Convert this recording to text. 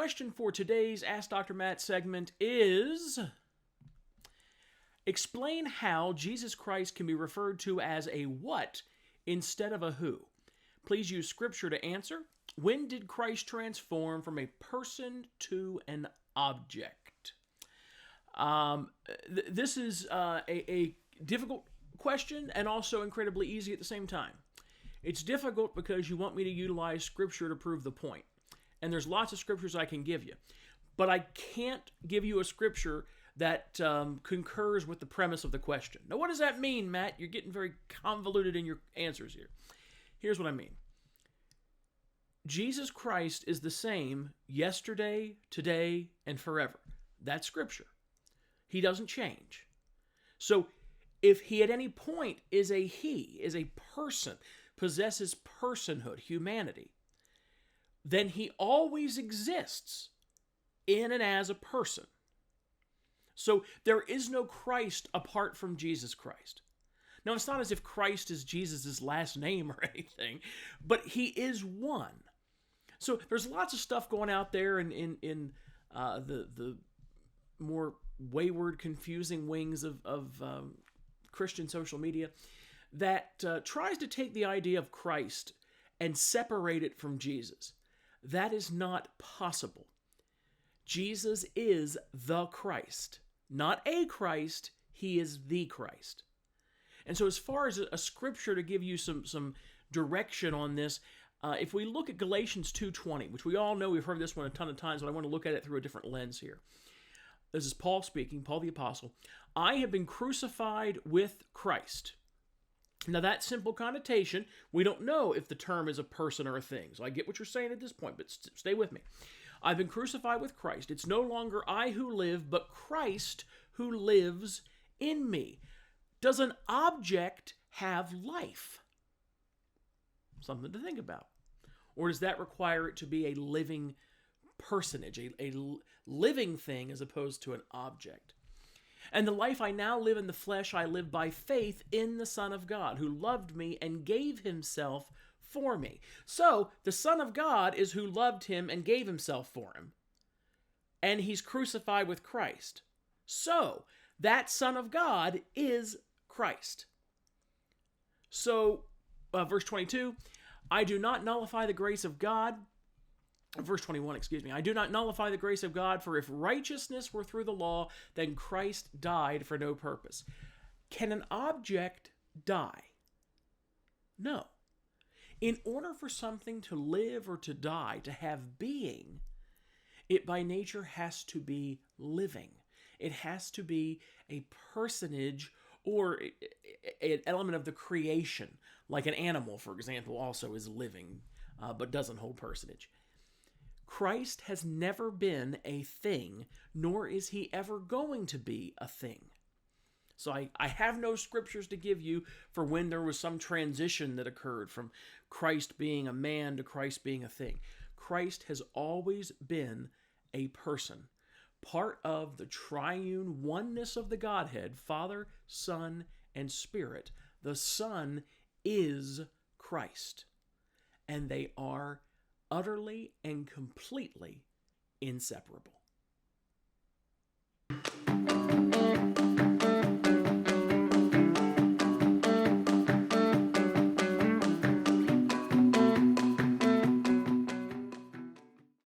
question for today's Ask Dr. Matt segment is: explain how Jesus Christ can be referred to as a what instead of a who. Please use scripture to answer. When did Christ transform from a person to an object? This is a difficult question and also incredibly easy at the same time. It's difficult because you want me to utilize scripture to prove the point. And there's lots of scriptures I can give you. But I can't give you a scripture that concurs with the premise of the question. Now, what does that mean, Matt? You're getting very convoluted in your answers here. Here's what I mean. Jesus Christ is the same yesterday, today, and forever. That's scripture. He doesn't change. So if he at any point is a he, is a person, possesses personhood, humanity, then he always exists in and as a person. So there is no Christ apart from Jesus Christ. Now, it's not as if Christ is Jesus' last name or anything, but he is one. So there's lots of stuff going out there in the more wayward, confusing wings of Christian social media that tries to take the idea of Christ and separate it from Jesus. That is not possible. Jesus is the Christ. Not a Christ, he is the Christ. And so as far as a scripture to give you some direction on this, if we look at Galatians 2:20, which we all know, we've heard this one a ton of times, but I want to look at it through a different lens here. This is Paul speaking, Paul the Apostle. I have been crucified with Christ. Now that simple connotation, we don't know if the term is a person or a thing. So I get what you're saying at this point, but stay with me. I've been crucified with Christ. It's no longer I who live, but Christ who lives in me. Does an object have life? Something to think about. Or does that require it to be a living personage, a living thing as opposed to an object? And the life I now live in the flesh, I live by faith in the Son of God, who loved me and gave himself for me. So, the Son of God is who loved him and gave himself for him. And he's crucified with Christ. So, that Son of God is Christ. So, verse 22, I do not nullify the grace of God. Verse 21, excuse me. I do not nullify the grace of God, for if righteousness were through the law, then Christ died for no purpose. Can an object die? No. In order for something to live or to die, to have being, it by nature has to be living. It has to be a personage or an element of the creation, like an animal, for example, also is living, but doesn't hold personage. Christ has never been a thing, nor is he ever going to be a thing. So I have no scriptures to give you for when there was some transition that occurred from Christ being a man to Christ being a thing. Christ has always been a person, part of the triune oneness of the Godhead, Father, Son, and Spirit. The Son is Christ, and they are utterly and completely inseparable.